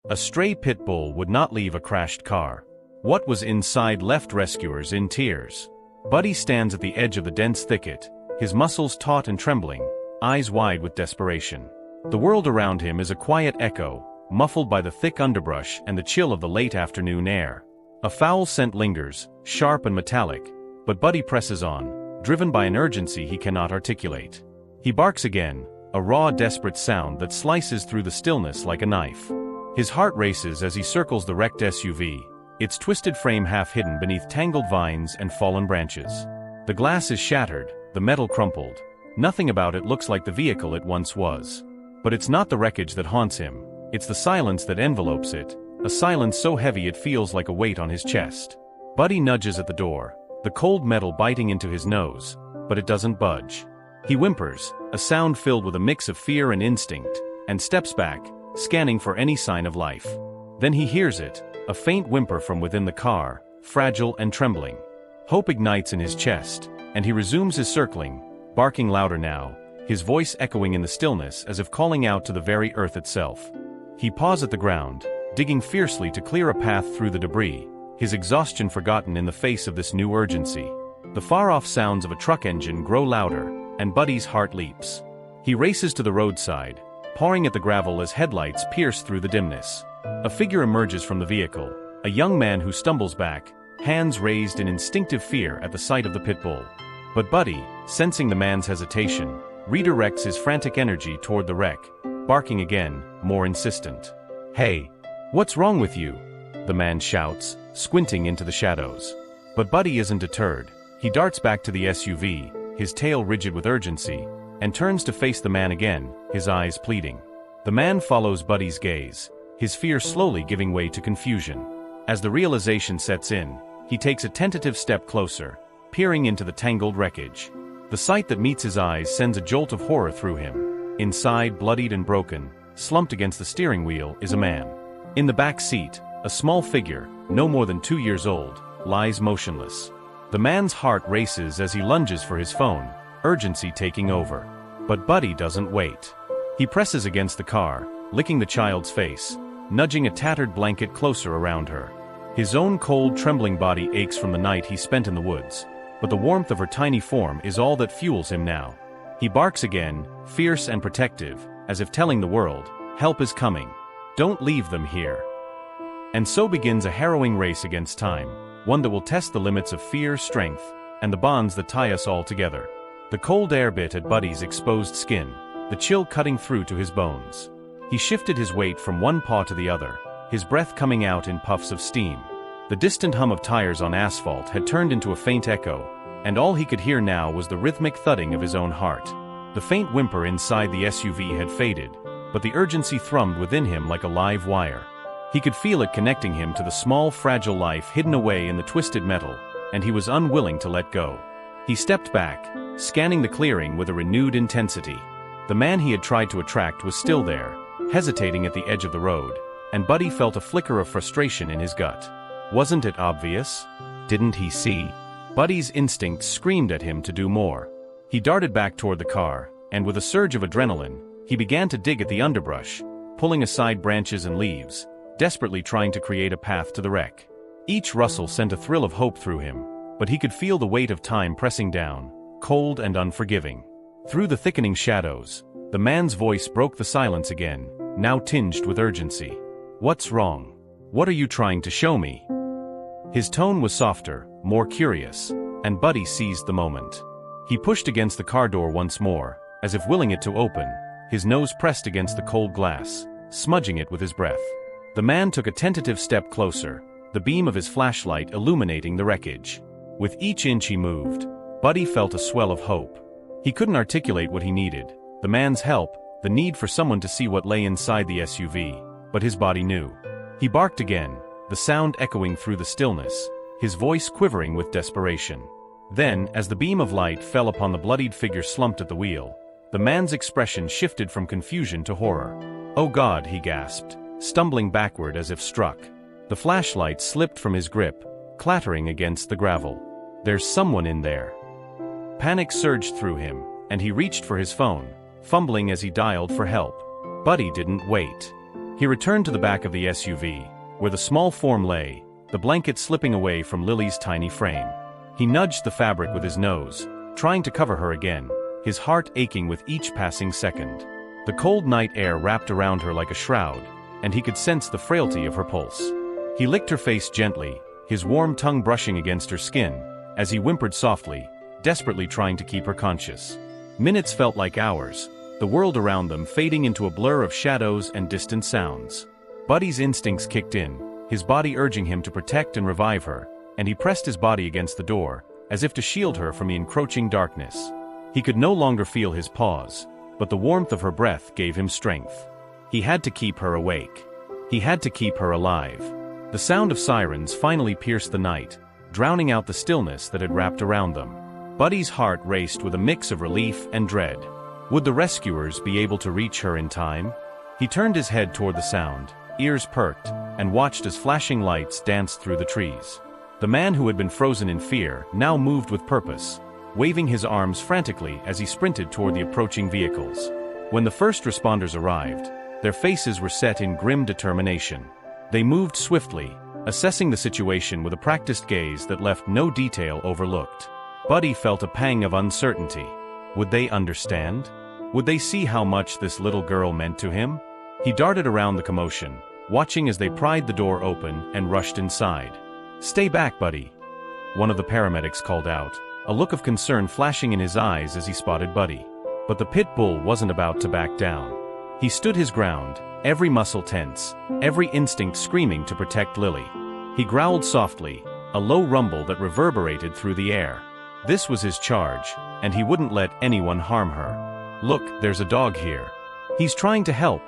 A stray pit bull would not leave a crashed car. What was inside left rescuers in tears. Buddy stands at the edge of the dense thicket, his muscles taut and trembling, eyes wide with desperation. The world around him is a quiet echo, muffled by the thick underbrush and the chill of the late afternoon air. A foul scent lingers, sharp and metallic, but Buddy presses on, driven by an urgency he cannot articulate. He barks again, a raw, desperate sound that slices through the stillness like a knife. His heart races as he circles the wrecked SUV, its twisted frame half hidden beneath tangled vines and fallen branches. The glass is shattered, the metal crumpled. Nothing about it looks like the vehicle it once was. But it's not the wreckage that haunts him, it's the silence that envelopes it, a silence so heavy it feels like a weight on his chest. Buddy nudges at the door, the cold metal biting into his nose, but it doesn't budge. He whimpers, a sound filled with a mix of fear and instinct, and steps back, scanning for any sign of life. Then he hears it, a faint whimper from within the car, fragile and trembling. Hope ignites in his chest, and he resumes his circling, barking louder now, his voice echoing in the stillness as if calling out to the very earth itself. He paws at the ground, digging fiercely to clear a path through the debris, his exhaustion forgotten in the face of this new urgency. The far-off sounds of a truck engine grow louder, and Buddy's heart leaps. He races to the roadside, pawing at the gravel as headlights pierce through the dimness. A figure emerges from the vehicle, a young man who stumbles back, hands raised in instinctive fear at the sight of the pit bull. But Buddy, sensing the man's hesitation, redirects his frantic energy toward the wreck, barking again, more insistent. "Hey, what's wrong with you?" the man shouts, squinting into the shadows. But Buddy isn't deterred. He darts back to the SUV, his tail rigid with urgency, and turns to face the man again, his eyes pleading. The man follows Buddy's gaze, his fear slowly giving way to confusion. As the realization sets in, he takes a tentative step closer, peering into the tangled wreckage. The sight that meets his eyes sends a jolt of horror through him. Inside, bloodied and broken, slumped against the steering wheel, is a man. In the back seat, a small figure, no more than 2 years old, lies motionless. The man's heart races as he lunges for his phone, urgency taking over. But Buddy doesn't wait. He presses against the car, licking the child's face, nudging a tattered blanket closer around her. His own cold, trembling body aches from the night he spent in the woods, but the warmth of her tiny form is all that fuels him now. He barks again, fierce and protective, as if telling the world, "Help is coming. Don't leave them here." And so begins a harrowing race against time, one that will test the limits of fear, strength, and the bonds that tie us all together. The cold air bit at Buddy's exposed skin, the chill cutting through to his bones. He shifted his weight from one paw to the other, his breath coming out in puffs of steam. The distant hum of tires on asphalt had turned into a faint echo, and all he could hear now was the rhythmic thudding of his own heart. The faint whimper inside the SUV had faded, but the urgency thrummed within him like a live wire. He could feel it connecting him to the small, fragile life hidden away in the twisted metal, and he was unwilling to let go. He stepped back, scanning the clearing with a renewed intensity. The man he had tried to attract was still there, hesitating at the edge of the road, and Buddy felt a flicker of frustration in his gut. Wasn't it obvious? Didn't he see? Buddy's instincts screamed at him to do more. He darted back toward the car, and with a surge of adrenaline, he began to dig at the underbrush, pulling aside branches and leaves, desperately trying to create a path to the wreck. Each rustle sent a thrill of hope through him, but he could feel the weight of time pressing down, cold and unforgiving. Through the thickening shadows, the man's voice broke the silence again, now tinged with urgency. "What's wrong? What are you trying to show me?" His tone was softer, more curious, and Buddy seized the moment. He pushed against the car door once more, as if willing it to open, his nose pressed against the cold glass, smudging it with his breath. The man took a tentative step closer, the beam of his flashlight illuminating the wreckage. With each inch he moved, Buddy felt a swell of hope. He couldn't articulate what he needed, the man's help, the need for someone to see what lay inside the SUV, but his body knew. He barked again, the sound echoing through the stillness, his voice quivering with desperation. Then, as the beam of light fell upon the bloodied figure slumped at the wheel, the man's expression shifted from confusion to horror. "Oh God," he gasped, stumbling backward as if struck. The flashlight slipped from his grip, clattering against the gravel. "There's someone in there." Panic surged through him, and he reached for his phone, fumbling as he dialed for help. Buddy didn't wait. He returned to the back of the SUV, where the small form lay, the blanket slipping away from Lily's tiny frame. He nudged the fabric with his nose, trying to cover her again, his heart aching with each passing second. The cold night air wrapped around her like a shroud, and he could sense the frailty of her pulse. He licked her face gently, his warm tongue brushing against her skin, as he whimpered softly, desperately trying to keep her conscious. Minutes felt like hours, the world around them fading into a blur of shadows and distant sounds. Buddy's instincts kicked in, his body urging him to protect and revive her, and he pressed his body against the door, as if to shield her from the encroaching darkness. He could no longer feel his paws, but the warmth of her breath gave him strength. He had to keep her awake. He had to keep her alive. The sound of sirens finally pierced the night, drowning out the stillness that had wrapped around them. Buddy's heart raced with a mix of relief and dread. Would the rescuers be able to reach her in time? He turned his head toward the sound, ears perked, and watched as flashing lights danced through the trees. The man who had been frozen in fear now moved with purpose, waving his arms frantically as he sprinted toward the approaching vehicles. When the first responders arrived, their faces were set in grim determination. They moved swiftly, assessing the situation with a practiced gaze that left no detail overlooked. Buddy felt a pang of uncertainty. Would they understand? Would they see how much this little girl meant to him? He darted around the commotion, watching as they pried the door open and rushed inside. "Stay back, Buddy," one of the paramedics called out, a look of concern flashing in his eyes as he spotted Buddy. But the pit bull wasn't about to back down. He stood his ground, every muscle tense, every instinct screaming to protect Lily. He growled softly, a low rumble that reverberated through the air. This was his charge, and he wouldn't let anyone harm her. "Look, there's a dog here. He's trying to help,"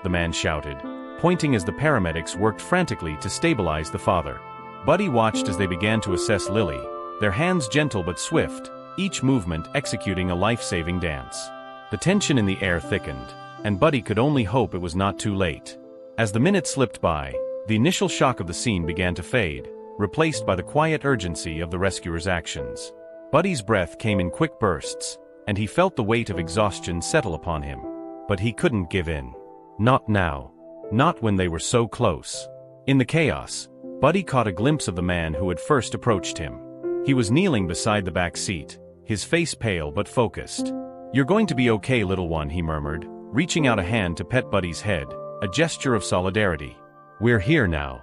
the man shouted, pointing as the paramedics worked frantically to stabilize the father. Buddy watched as they began to assess Lily, their hands gentle but swift, each movement executing a life-saving dance. The tension in the air thickened, and Buddy could only hope it was not too late. As the minutes slipped by, the initial shock of the scene began to fade, replaced by the quiet urgency of the rescuers' actions. Buddy's breath came in quick bursts, and he felt the weight of exhaustion settle upon him. But he couldn't give in. Not now. Not when they were so close. In the chaos, Buddy caught a glimpse of the man who had first approached him. He was kneeling beside the back seat, his face pale but focused. "You're going to be okay, little one," he murmured, reaching out a hand to pet Buddy's head, a gesture of solidarity. "We're here now."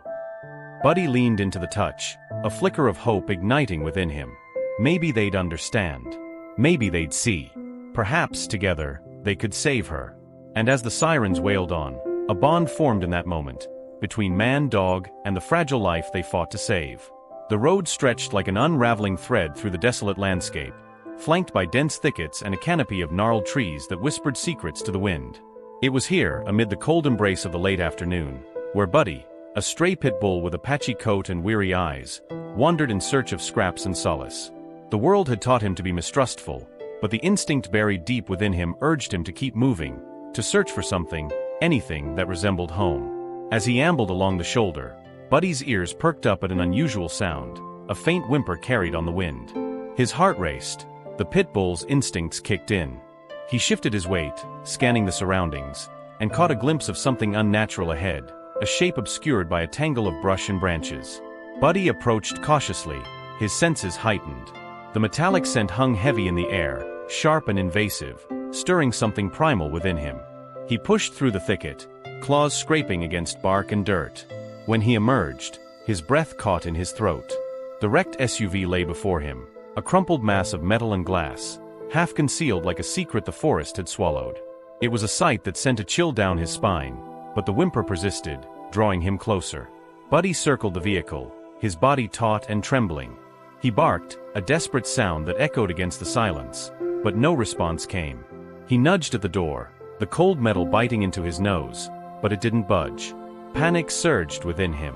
Buddy leaned into the touch, a flicker of hope igniting within him. Maybe they'd understand. Maybe they'd see. Perhaps, together, they could save her. And as the sirens wailed on, a bond formed in that moment, between man, dog, and the fragile life they fought to save. The road stretched like an unraveling thread through the desolate landscape, flanked by dense thickets and a canopy of gnarled trees that whispered secrets to the wind. It was here, amid the cold embrace of the late afternoon, where Buddy, a stray pit bull with a patchy coat and weary eyes, wandered in search of scraps and solace. The world had taught him to be mistrustful, but the instinct buried deep within him urged him to keep moving, to search for something, anything that resembled home. As he ambled along the shoulder, Buddy's ears perked up at an unusual sound, a faint whimper carried on the wind. His heart raced, the pit bull's instincts kicked in. He shifted his weight, scanning the surroundings, and caught a glimpse of something unnatural ahead, a shape obscured by a tangle of brush and branches. Buddy approached cautiously, his senses heightened. The metallic scent hung heavy in the air, sharp and invasive, stirring something primal within him. He pushed through the thicket, claws scraping against bark and dirt. When he emerged, his breath caught in his throat. The wrecked SUV lay before him, a crumpled mass of metal and glass, half concealed like a secret the forest had swallowed. It was a sight that sent a chill down his spine, but the whimper persisted, drawing him closer. Buddy circled the vehicle, his body taut and trembling. He barked, a desperate sound that echoed against the silence, but no response came. He nudged at the door, the cold metal biting into his nose, but it didn't budge. Panic surged within him.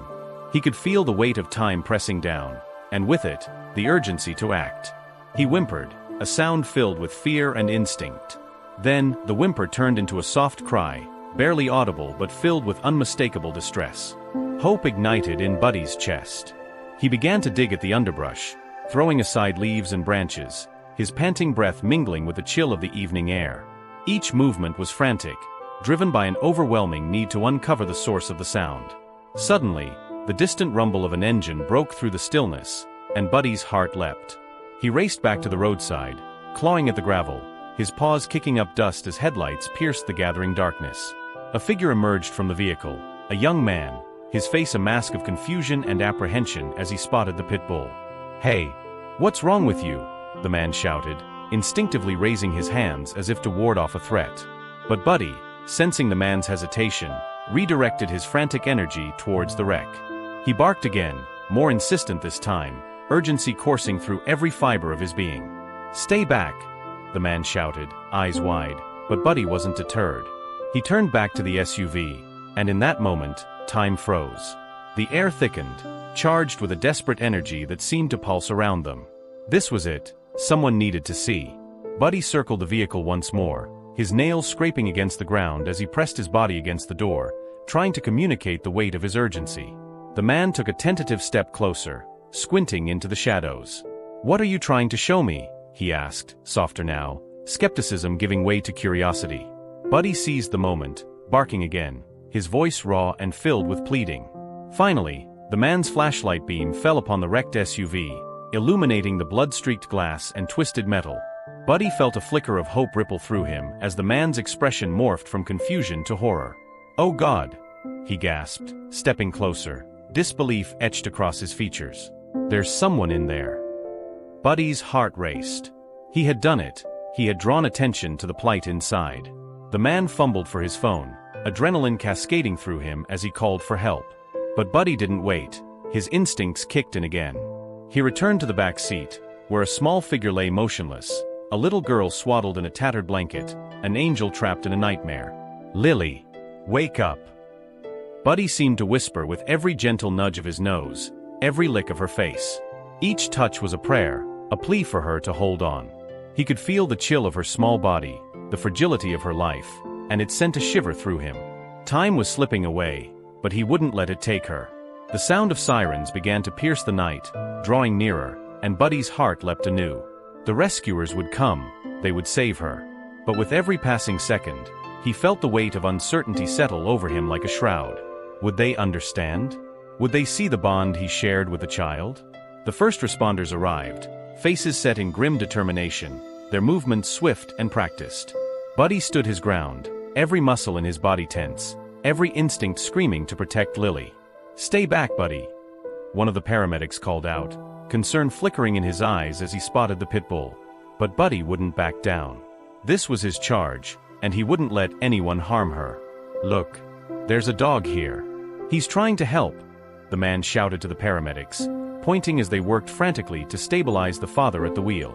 He could feel the weight of time pressing down, and with it, the urgency to act. He whimpered, a sound filled with fear and instinct. Then, the whimper turned into a soft cry, barely audible but filled with unmistakable distress. Hope ignited in Buddy's chest. He began to dig at the underbrush, throwing aside leaves and branches, his panting breath mingling with the chill of the evening air. Each movement was frantic, driven by an overwhelming need to uncover the source of the sound. Suddenly, the distant rumble of an engine broke through the stillness, and Buddy's heart leapt. He raced back to the roadside, clawing at the gravel, his paws kicking up dust as headlights pierced the gathering darkness. A figure emerged from the vehicle, a young man, his face a mask of confusion and apprehension as he spotted the pit bull. "Hey, what's wrong with you?" the man shouted, instinctively raising his hands as if to ward off a threat. But Buddy, sensing the man's hesitation, redirected his frantic energy towards the wreck. He barked again, more insistent this time, urgency coursing through every fiber of his being. "Stay back," the man shouted, eyes wide, but Buddy wasn't deterred. He turned back to the SUV, and in that moment, time froze. The air thickened, charged with a desperate energy that seemed to pulse around them. This was it, someone needed to see. Buddy circled the vehicle once more, his nails scraping against the ground as he pressed his body against the door, trying to communicate the weight of his urgency. The man took a tentative step closer, squinting into the shadows. "What are you trying to show me?" he asked, softer now, skepticism giving way to curiosity. Buddy seized the moment, barking again, his voice raw and filled with pleading. Finally, the man's flashlight beam fell upon the wrecked SUV, illuminating the blood-streaked glass and twisted metal. Buddy felt a flicker of hope ripple through him as the man's expression morphed from confusion to horror. "Oh God!" he gasped, stepping closer, disbelief etched across his features. "There's someone in there." Buddy's heart raced. He had done it. He had drawn attention to the plight inside. The man fumbled for his phone, adrenaline cascading through him as he called for help. But Buddy didn't wait. His instincts kicked in again. He returned to the back seat, where a small figure lay motionless, a little girl swaddled in a tattered blanket, an angel trapped in a nightmare. "Lily, wake up." Buddy seemed to whisper with every gentle nudge of his nose, every lick of her face. Each touch was a prayer, a plea for her to hold on. He could feel the chill of her small body, the fragility of her life, and it sent a shiver through him. Time was slipping away, but he wouldn't let it take her. The sound of sirens began to pierce the night, drawing nearer, and Buddy's heart leapt anew. The rescuers would come, they would save her. But with every passing second, he felt the weight of uncertainty settle over him like a shroud. Would they understand? Would they see the bond he shared with the child? The first responders arrived, faces set in grim determination, their movements swift and practiced. Buddy stood his ground, every muscle in his body tense, every instinct screaming to protect Lily. "Stay back, Buddy," one of the paramedics called out, concern flickering in his eyes as he spotted the pit bull. But Buddy wouldn't back down. This was his charge, and he wouldn't let anyone harm her. "Look, there's a dog here. He's trying to help," the man shouted to the paramedics, pointing as they worked frantically to stabilize the father at the wheel.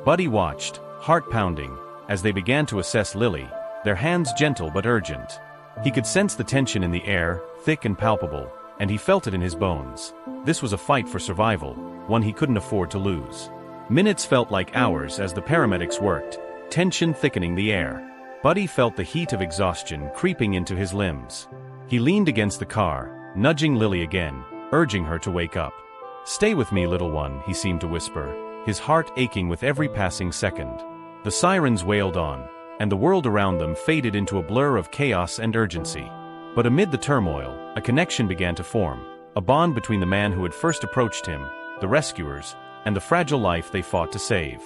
Buddy watched, heart pounding, as they began to assess Lily, their hands gentle but urgent. He could sense the tension in the air, thick and palpable, and he felt it in his bones. This was a fight for survival, one he couldn't afford to lose. Minutes felt like hours as the paramedics worked, tension thickening the air. Buddy felt the heat of exhaustion creeping into his limbs. He leaned against the car, nudging Lily again, urging her to wake up. "Stay with me, little one," he seemed to whisper, his heart aching with every passing second. The sirens wailed on, and the world around them faded into a blur of chaos and urgency. But amid the turmoil, a connection began to form, a bond between the man who had first approached him, the rescuers, and the fragile life they fought to save.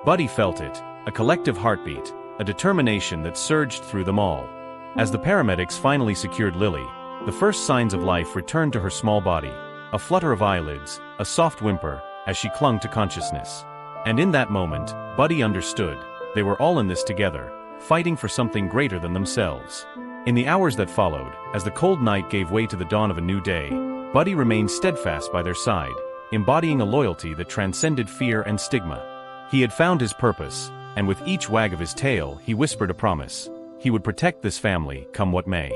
Buddy felt it, a collective heartbeat, a determination that surged through them all. As the paramedics finally secured Lily, the first signs of life returned to her small body, a flutter of eyelids, a soft whimper, as she clung to consciousness. And in that moment, Buddy understood, they were all in this together, fighting for something greater than themselves. In the hours that followed, as the cold night gave way to the dawn of a new day, Buddy remained steadfast by their side, embodying a loyalty that transcended fear and stigma. He had found his purpose, and with each wag of his tail he whispered a promise. He would protect this family, come what may.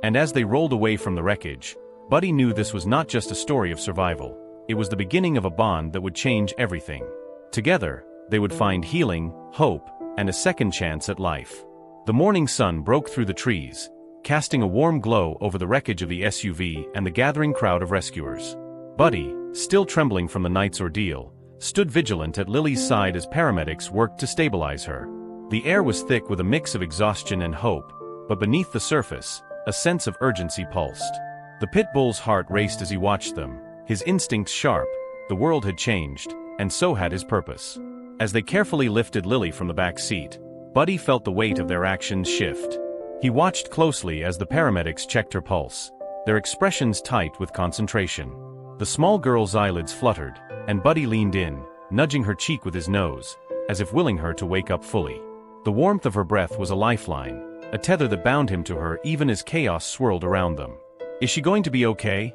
And as they rolled away from the wreckage, Buddy knew this was not just a story of survival. It was the beginning of a bond that would change everything. Together, they would find healing, hope, and a second chance at life. The morning sun broke through the trees, casting a warm glow over the wreckage of the SUV and the gathering crowd of rescuers. Buddy, still trembling from the night's ordeal, stood vigilant at Lily's side as paramedics worked to stabilize her. The air was thick with a mix of exhaustion and hope, but beneath the surface, a sense of urgency pulsed. The pit bull's heart raced as he watched them, his instincts sharp. The world had changed, and so had his purpose. As they carefully lifted Lily from the back seat, Buddy felt the weight of their actions shift. He watched closely as the paramedics checked her pulse, their expressions tight with concentration. The small girl's eyelids fluttered, and Buddy leaned in, nudging her cheek with his nose, as if willing her to wake up fully. The warmth of her breath was a lifeline, a tether that bound him to her even as chaos swirled around them. "Is she going to be okay?"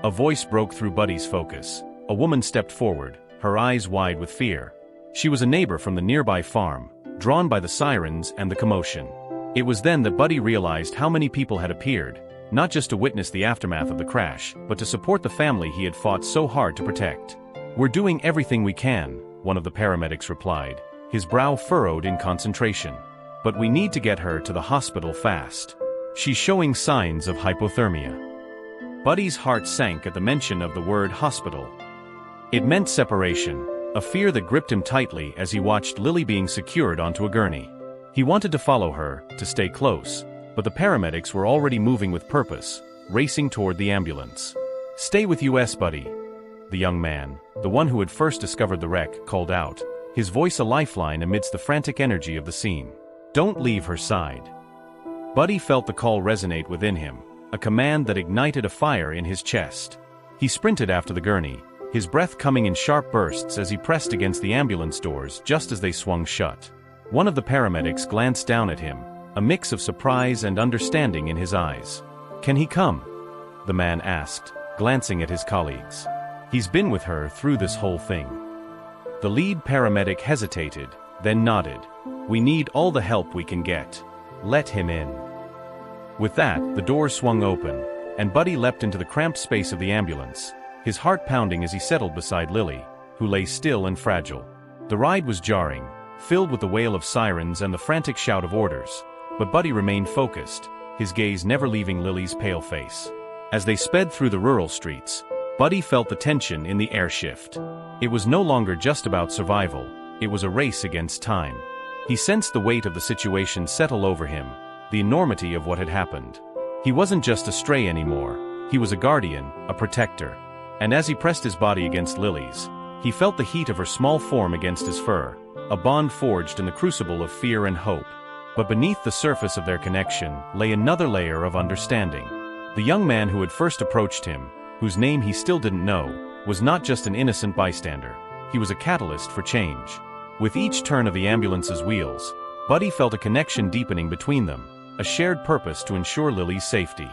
A voice broke through Buddy's focus. A woman stepped forward, her eyes wide with fear. She was a neighbor from the nearby farm, drawn by the sirens and the commotion. It was then that Buddy realized how many people had appeared, not just to witness the aftermath of the crash, but to support the family he had fought so hard to protect. "We're doing everything we can," one of the paramedics replied, his brow furrowed in concentration. "But we need to get her to the hospital fast. She's showing signs of hypothermia." Buddy's heart sank at the mention of the word hospital. It meant separation, a fear that gripped him tightly as he watched Lily being secured onto a gurney. He wanted to follow her, to stay close, but the paramedics were already moving with purpose, racing toward the ambulance. "Stay with us, Buddy," the young man, the one who had first discovered the wreck, called out, his voice a lifeline amidst the frantic energy of the scene. "Don't leave her side." Buddy felt the call resonate within him, a command that ignited a fire in his chest. He sprinted after the gurney, his breath coming in sharp bursts as he pressed against the ambulance doors just as they swung shut. One of the paramedics glanced down at him, a mix of surprise and understanding in his eyes. "Can he come?" the man asked, glancing at his colleagues. "He's been with her through this whole thing." The lead paramedic hesitated, then nodded. "We need all the help we can get. Let him in." With that, the door swung open, and Buddy leapt into the cramped space of the ambulance, his heart pounding as he settled beside Lily, who lay still and fragile. The ride was jarring, filled with the wail of sirens and the frantic shout of orders, but Buddy remained focused, his gaze never leaving Lily's pale face. As they sped through the rural streets, Buddy felt the tension in the air shift. It was no longer just about survival, it was a race against time. He sensed the weight of the situation settle over him, the enormity of what had happened. He wasn't just a stray anymore, he was a guardian, a protector. And as he pressed his body against Lily's, he felt the heat of her small form against his fur, a bond forged in the crucible of fear and hope. But beneath the surface of their connection lay another layer of understanding. The young man who had first approached him, whose name he still didn't know, was not just an innocent bystander. He was a catalyst for change. With each turn of the ambulance's wheels, Buddy felt a connection deepening between them, a shared purpose to ensure Lily's safety.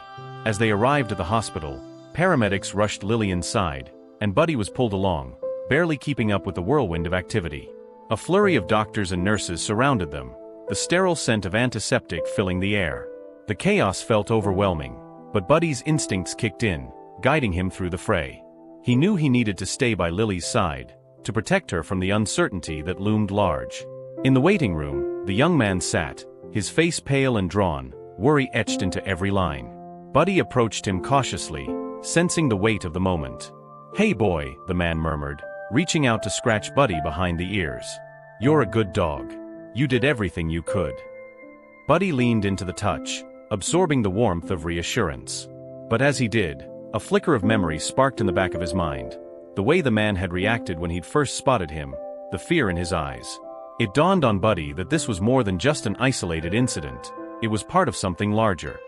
As they arrived at the hospital, paramedics rushed Lily inside, and Buddy was pulled along, barely keeping up with the whirlwind of activity. A flurry of doctors and nurses surrounded them, the sterile scent of antiseptic filling the air. The chaos felt overwhelming, but Buddy's instincts kicked in, guiding him through the fray. He knew he needed to stay by Lily's side, to protect her from the uncertainty that loomed large. In the waiting room, the young man sat, his face pale and drawn, worry etched into every line. Buddy approached him cautiously, sensing the weight of the moment. "Hey boy," the man murmured, reaching out to scratch Buddy behind the ears. "You're a good dog. You did everything you could." Buddy leaned into the touch, absorbing the warmth of reassurance. But as he did, a flicker of memory sparked in the back of his mind. The way the man had reacted when he'd first spotted him, the fear in his eyes. It dawned on Buddy that this was more than just an isolated incident. It was part of something larger.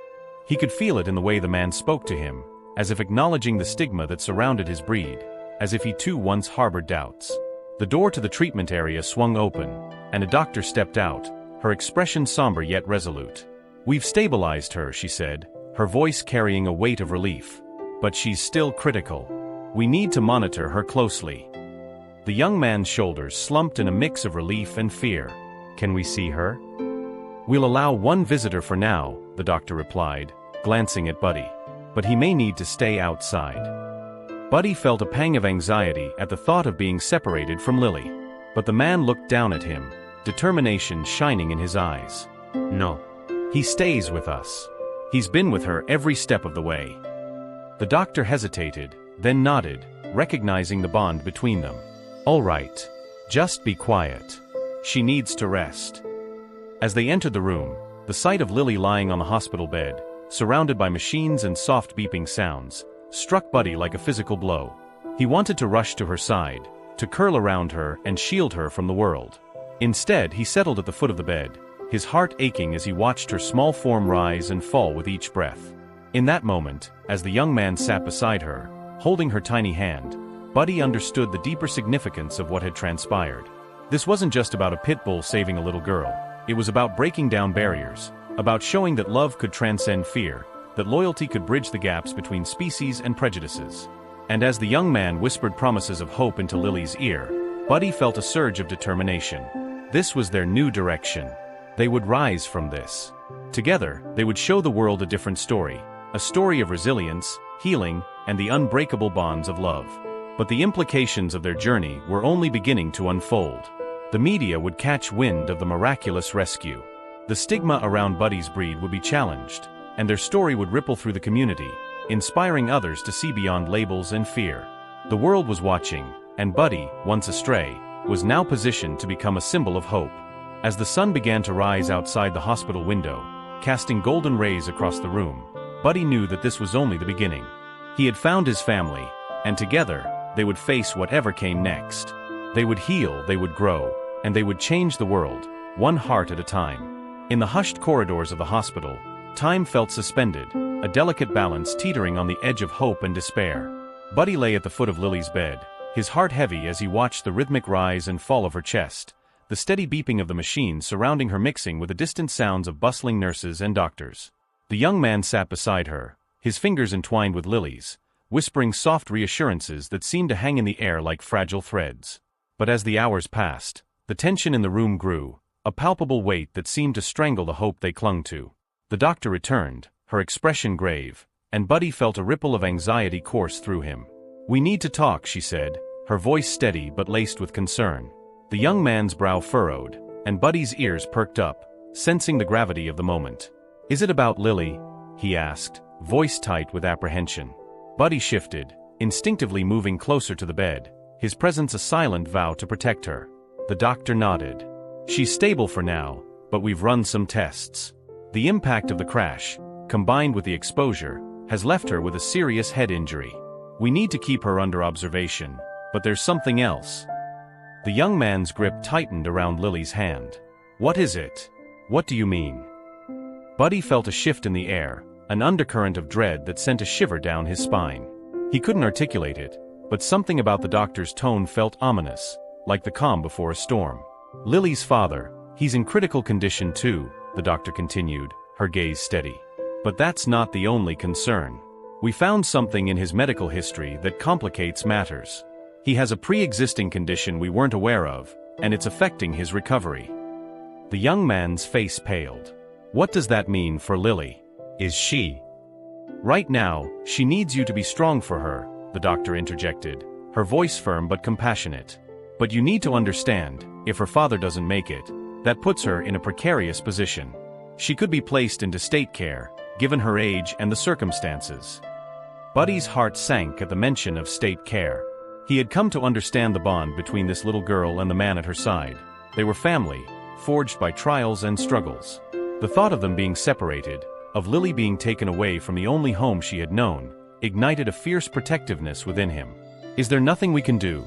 He could feel it in the way the man spoke to him, as if acknowledging the stigma that surrounded his breed, as if he too once harbored doubts. The door to the treatment area swung open, and a doctor stepped out, her expression somber yet resolute. "We've stabilized her," she said, her voice carrying a weight of relief. "But she's still critical. We need to monitor her closely." The young man's shoulders slumped in a mix of relief and fear. "Can we see her?" "We'll allow one visitor for now," the doctor replied, glancing at Buddy. "But he may need to stay outside." Buddy felt a pang of anxiety at the thought of being separated from Lily. But the man looked down at him, determination shining in his eyes. "No. He stays with us. He's been with her every step of the way." The doctor hesitated, then nodded, recognizing the bond between them. "All right. Just be quiet. She needs to rest." As they entered the room, The sight of Lily lying on the hospital bed, surrounded by machines and soft beeping sounds, struck Buddy like a physical blow. He wanted to rush to her side, to curl around her and shield her from the world. Instead, he settled at the foot of the bed, his heart aching as he watched her small form rise and fall with each breath. In that moment, as the young man sat beside her, holding her tiny hand, Buddy understood the deeper significance of what had transpired. This wasn't just about a pit bull saving a little girl. It was about breaking down barriers, about showing that love could transcend fear, that loyalty could bridge the gaps between species and prejudices. And as the young man whispered promises of hope into Lily's ear, Buddy felt a surge of determination. This was their new direction. They would rise from this. Together, they would show the world a different story, a story of resilience, healing, and the unbreakable bonds of love. But the implications of their journey were only beginning to unfold. The media would catch wind of the miraculous rescue. The stigma around Buddy's breed would be challenged, and their story would ripple through the community, inspiring others to see beyond labels and fear. The world was watching, and Buddy, once astray, was now positioned to become a symbol of hope. As the sun began to rise outside the hospital window, casting golden rays across the room, Buddy knew that this was only the beginning. He had found his family, and together, they would face whatever came next. They would heal, they would grow, and they would change the world, one heart at a time. In the hushed corridors of the hospital, time felt suspended, a delicate balance teetering on the edge of hope and despair. Buddy lay at the foot of Lily's bed, his heart heavy as he watched the rhythmic rise and fall of her chest, the steady beeping of the machines surrounding her mixing with the distant sounds of bustling nurses and doctors. The young man sat beside her, his fingers entwined with Lily's, whispering soft reassurances that seemed to hang in the air like fragile threads. But as the hours passed, the tension in the room grew, a palpable weight that seemed to strangle the hope they clung to. The doctor returned, her expression grave, and Buddy felt a ripple of anxiety course through him. "We need to talk," she said, her voice steady but laced with concern. The young man's brow furrowed, and Buddy's ears perked up, sensing the gravity of the moment. "Is it about Lily?" he asked, voice tight with apprehension. Buddy shifted, instinctively moving closer to the bed, his presence a silent vow to protect her. The doctor nodded. "She's stable for now, but we've run some tests. The impact of the crash, combined with the exposure, has left her with a serious head injury. We need to keep her under observation, but there's something else." The young man's grip tightened around Lily's hand. "What is it? What do you mean?" Buddy felt a shift in the air, an undercurrent of dread that sent a shiver down his spine. He couldn't articulate it, but something about the doctor's tone felt ominous, like the calm before a storm. "Lily's father, he's in critical condition too," the doctor continued, her gaze steady. "But that's not the only concern. We found something in his medical history that complicates matters. He has a pre-existing condition we weren't aware of, and it's affecting his recovery." The young man's face paled. "What does that mean for Lily? Is she—" "Right now, she needs you to be strong for her," the doctor interjected, her voice firm but compassionate. "But you need to understand, if her father doesn't make it, that puts her in a precarious position. She could be placed into state care, given her age and the circumstances." Buddy's heart sank at the mention of state care. He had come to understand the bond between this little girl and the man at her side. They were family, forged by trials and struggles. The thought of them being separated, of Lily being taken away from the only home she had known, ignited a fierce protectiveness within him. "Is there nothing we can do?"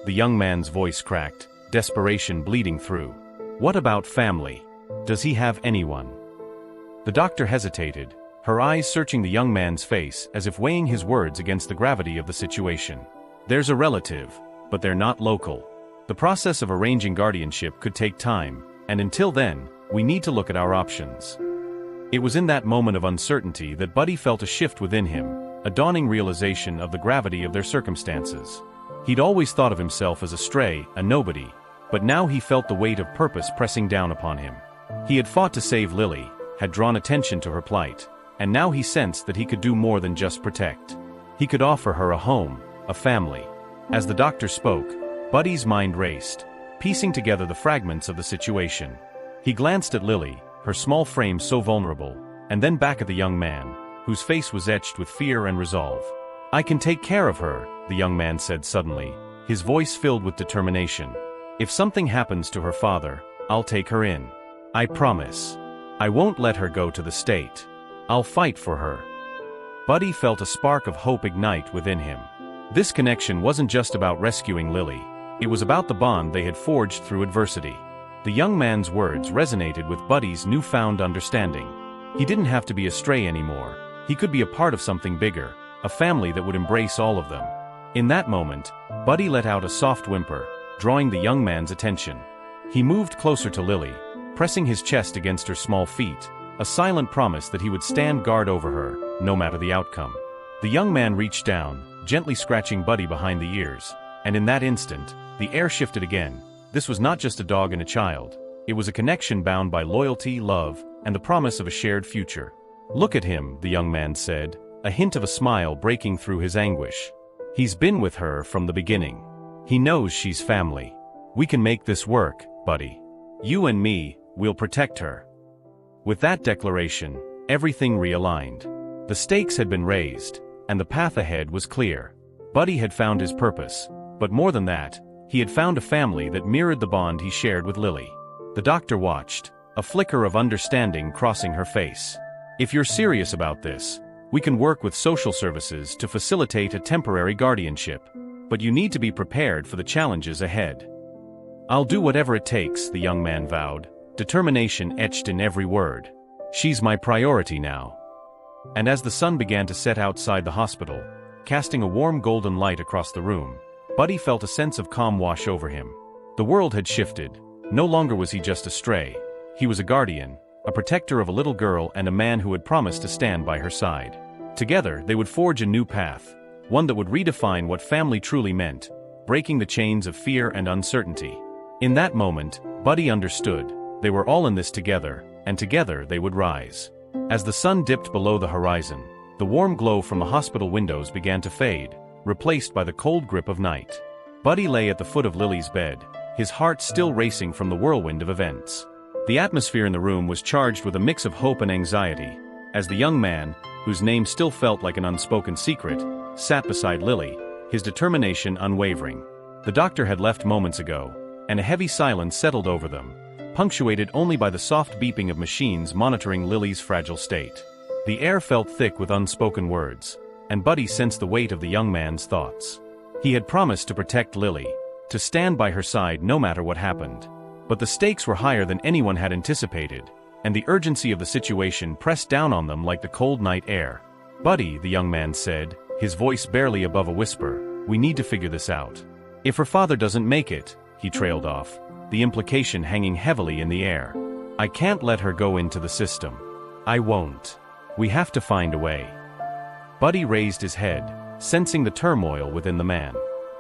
The young man's voice cracked, desperation bleeding through. "What about family? Does he have anyone?" The doctor hesitated, her eyes searching the young man's face as if weighing his words against the gravity of the situation. "There's a relative, but they're not local. The process of arranging guardianship could take time, and until then, we need to look at our options." It was in that moment of uncertainty that Buddy felt a shift within him, a dawning realization of the gravity of their circumstances. He'd always thought of himself as a stray, a nobody, but now he felt the weight of purpose pressing down upon him. He had fought to save Lily, had drawn attention to her plight, and now he sensed that he could do more than just protect. He could offer her a home, a family. As the doctor spoke, Buddy's mind raced, piecing together the fragments of the situation. He glanced at Lily, her small frame so vulnerable, and then back at the young man, whose face was etched with fear and resolve. "I can take care of her," the young man said suddenly, his voice filled with determination. "If something happens to her father, I'll take her in. I promise." I won't let her go to the state. I'll fight for her. Buddy felt a spark of hope ignite within him. This connection wasn't just about rescuing Lily. It was about the bond they had forged through adversity. The young man's words resonated with Buddy's newfound understanding. He didn't have to be a stray anymore. He could be a part of something bigger, a family that would embrace all of them. In that moment, Buddy let out a soft whimper, drawing the young man's attention. He moved closer to Lily, pressing his chest against her small feet, a silent promise that he would stand guard over her, no matter the outcome. The young man reached down, gently scratching Buddy behind the ears, and in that instant, the air shifted again. This was not just a dog and a child. It was a connection bound by loyalty, love, and the promise of a shared future. Look at him, the young man said, a hint of a smile breaking through his anguish. He's been with her from the beginning. He knows she's family. We can make this work, Buddy. You and me, we'll protect her. With that declaration, everything realigned. The stakes had been raised, and the path ahead was clear. Buddy had found his purpose, but more than that, he had found a family that mirrored the bond he shared with Lily. The doctor watched, a flicker of understanding crossing her face. If you're serious about this, we can work with social services to facilitate a temporary guardianship. But you need to be prepared for the challenges ahead. I'll do whatever it takes, the young man vowed, determination etched in every word. She's my priority now. And as the sun began to set outside the hospital, casting a warm golden light across the room, Buddy felt a sense of calm wash over him. The world had shifted. No longer was he just a stray. He was a guardian, a protector of a little girl and a man who had promised to stand by her side. Together, they would forge a new path, one that would redefine what family truly meant, breaking the chains of fear and uncertainty. In that moment, Buddy understood. They were all in this together, and together they would rise. As the sun dipped below the horizon, the warm glow from the hospital windows began to fade, replaced by the cold grip of night. Buddy lay at the foot of Lily's bed, his heart still racing from the whirlwind of events. The atmosphere in the room was charged with a mix of hope and anxiety, as the young man, whose name still felt like an unspoken secret, sat beside Lily, his determination unwavering. The doctor had left moments ago, and a heavy silence settled over them, punctuated only by the soft beeping of machines monitoring Lily's fragile state. The air felt thick with unspoken words, and Buddy sensed the weight of the young man's thoughts. He had promised to protect Lily, to stand by her side no matter what happened. But the stakes were higher than anyone had anticipated, and the urgency of the situation pressed down on them like the cold night air. Buddy, the young man said, his voice barely above a whisper, we need to figure this out. If her father doesn't make it, he trailed off, the implication hanging heavily in the air. I can't let her go into the system. I won't. We have to find a way. Buddy raised his head, sensing the turmoil within the man.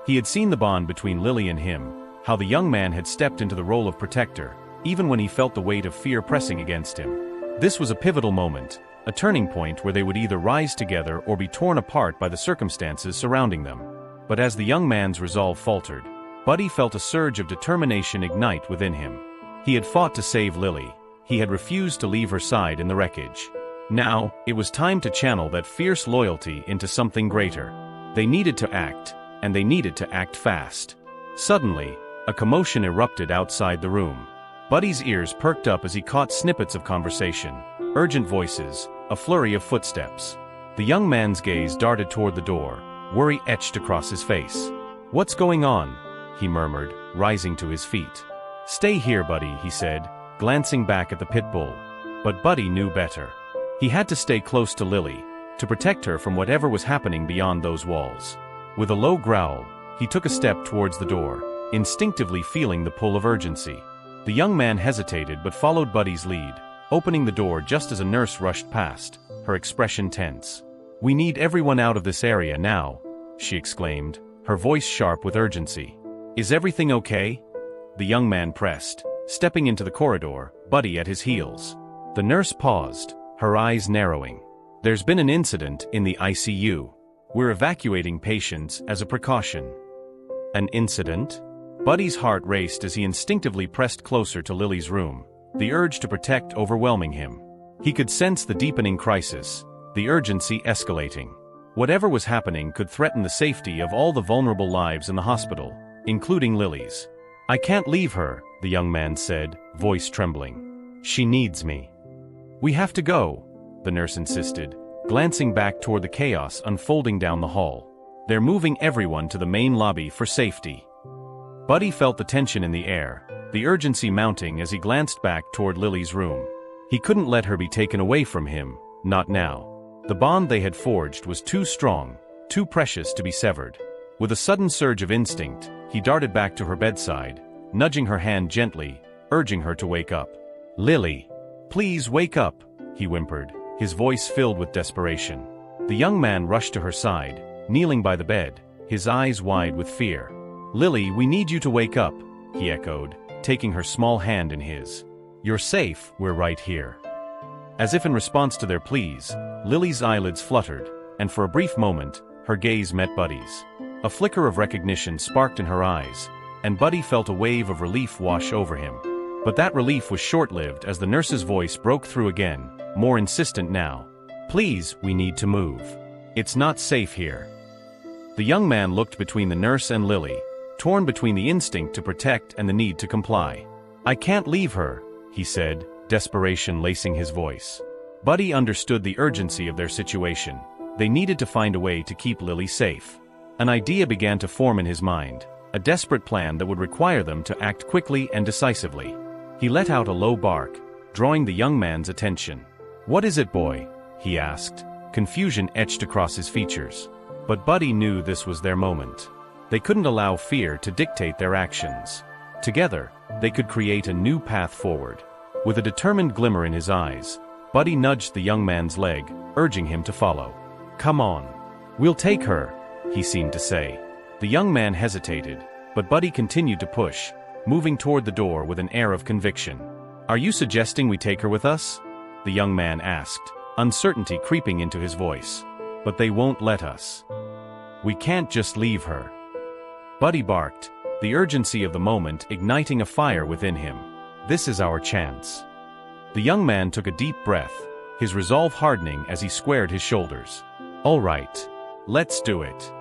He had seen the bond between Lily and him, how the young man had stepped into the role of protector, even when he felt the weight of fear pressing against him. This was a pivotal moment, a turning point where they would either rise together or be torn apart by the circumstances surrounding them. But as the young man's resolve faltered, Buddy felt a surge of determination ignite within him. He had fought to save Lily. He had refused to leave her side in the wreckage. Now, it was time to channel that fierce loyalty into something greater. They needed to act, and they needed to act fast. Suddenly, a commotion erupted outside the room. Buddy's ears perked up as he caught snippets of conversation, urgent voices, a flurry of footsteps. The young man's gaze darted toward the door, worry etched across his face. What's going on? He murmured, rising to his feet. Stay here, Buddy, he said, glancing back at the pit bull. But Buddy knew better. He had to stay close to Lily, to protect her from whatever was happening beyond those walls. With a low growl, he took a step towards the door, instinctively feeling the pull of urgency. The young man hesitated but followed Buddy's lead, opening the door just as a nurse rushed past, her expression tense. We need everyone out of this area now, she exclaimed, her voice sharp with urgency. Is everything okay? The young man pressed, stepping into the corridor, Buddy at his heels. The nurse paused, her eyes narrowing. There's been an incident in the ICU. We're evacuating patients as a precaution. An incident? Buddy's heart raced as he instinctively pressed closer to Lily's room, the urge to protect overwhelming him. He could sense the deepening crisis, the urgency escalating. Whatever was happening could threaten the safety of all the vulnerable lives in the hospital, including Lily's. I can't leave her, the young man said, voice trembling. She needs me. We have to go, the nurse insisted, glancing back toward the chaos unfolding down the hall. They're moving everyone to the main lobby for safety. Buddy felt the tension in the air, the urgency mounting as he glanced back toward Lily's room. He couldn't let her be taken away from him, not now. The bond they had forged was too strong, too precious to be severed. With a sudden surge of instinct, he darted back to her bedside, nudging her hand gently, urging her to wake up. "Lily, please wake up," he whimpered, his voice filled with desperation. The young man rushed to her side, kneeling by the bed, his eyes wide with fear. "Lily, we need you to wake up," he echoed, taking her small hand in his. "You're safe, we're right here." As if in response to their pleas, Lily's eyelids fluttered, and for a brief moment, her gaze met Buddy's. A flicker of recognition sparked in her eyes, and Buddy felt a wave of relief wash over him. But that relief was short-lived as the nurse's voice broke through again, more insistent now. "Please, we need to move. It's not safe here." The young man looked between the nurse and Lily, torn between the instinct to protect and the need to comply. "I can't leave her," he said, desperation lacing his voice. Buddy understood the urgency of their situation. They needed to find a way to keep Lily safe. An idea began to form in his mind, a desperate plan that would require them to act quickly and decisively. He let out a low bark, drawing the young man's attention. "What is it, boy?" he asked, confusion etched across his features. But Buddy knew this was their moment. They couldn't allow fear to dictate their actions. Together, they could create a new path forward. With a determined glimmer in his eyes, Buddy nudged the young man's leg, urging him to follow. "Come on. We'll take her," he seemed to say. The young man hesitated, but Buddy continued to push, moving toward the door with an air of conviction. "Are you suggesting we take her with us?" the young man asked, uncertainty creeping into his voice. "But they won't let us. We can't just leave her." Buddy barked, the urgency of the moment igniting a fire within him. "This is our chance." The young man took a deep breath, his resolve hardening as he squared his shoulders. "All right. Let's do it."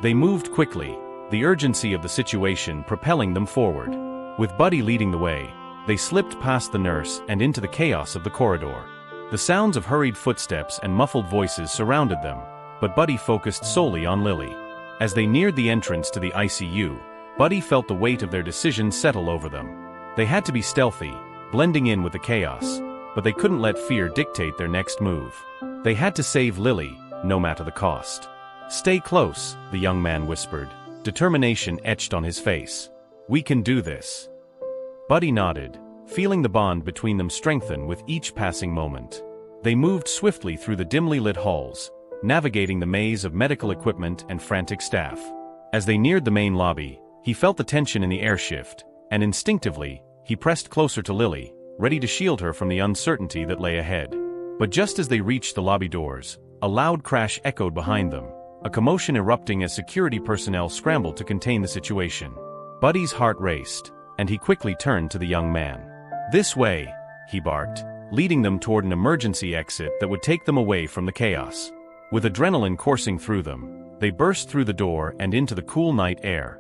They moved quickly, the urgency of the situation propelling them forward. With Buddy leading the way, they slipped past the nurse and into the chaos of the corridor. The sounds of hurried footsteps and muffled voices surrounded them, but Buddy focused solely on Lily. As they neared the entrance to the ICU, Buddy felt the weight of their decision settle over them. They had to be stealthy, blending in with the chaos, but they couldn't let fear dictate their next move. They had to save Lily, no matter the cost. "Stay close," the young man whispered, determination etched on his face. "We can do this." Buddy nodded, feeling the bond between them strengthen with each passing moment. They moved swiftly through the dimly lit halls, navigating the maze of medical equipment and frantic staff. As they neared the main lobby, he felt the tension in the air shift, and instinctively, he pressed closer to Lily, ready to shield her from the uncertainty that lay ahead. But just as they reached the lobby doors, a loud crash echoed behind them, a commotion erupting as security personnel scrambled to contain the situation. Buddy's heart raced, and he quickly turned to the young man. "This way," he barked, leading them toward an emergency exit that would take them away from the chaos. With adrenaline coursing through them, they burst through the door and into the cool night air.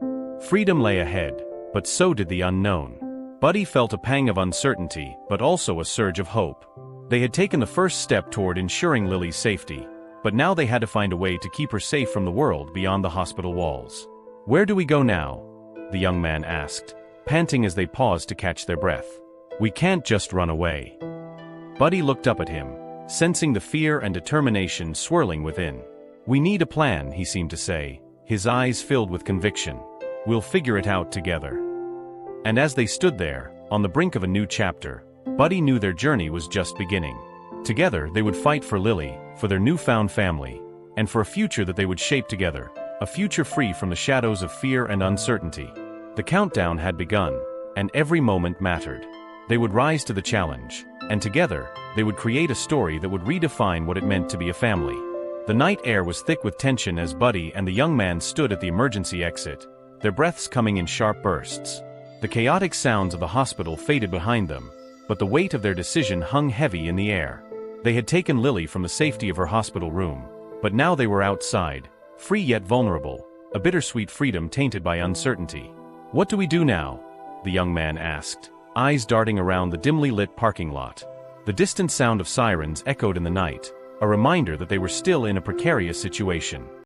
Freedom lay ahead, but so did the unknown. Buddy felt a pang of uncertainty, but also a surge of hope. They had taken the first step toward ensuring Lily's safety, but now they had to find a way to keep her safe from the world beyond the hospital walls. "Where do we go now?" the young man asked, panting as they paused to catch their breath. "We can't just run away." Buddy looked up at him, sensing the fear and determination swirling within. "We need a plan," he seemed to say, his eyes filled with conviction. "We'll figure it out together." And as they stood there, on the brink of a new chapter, Buddy knew their journey was just beginning. Together they would fight for Lily, for their newfound family, and for a future that they would shape together, a future free from the shadows of fear and uncertainty. The countdown had begun, and every moment mattered. They would rise to the challenge, and together, they would create a story that would redefine what it meant to be a family. The night air was thick with tension as Buddy and the young man stood at the emergency exit, their breaths coming in sharp bursts. The chaotic sounds of the hospital faded behind them, but the weight of their decision hung heavy in the air. They had taken Lily from the safety of her hospital room, but now they were outside, free yet vulnerable, a bittersweet freedom tainted by uncertainty. "What do we do now?" the young man asked, eyes darting around the dimly lit parking lot. The distant sound of sirens echoed in the night, a reminder that they were still in a precarious situation.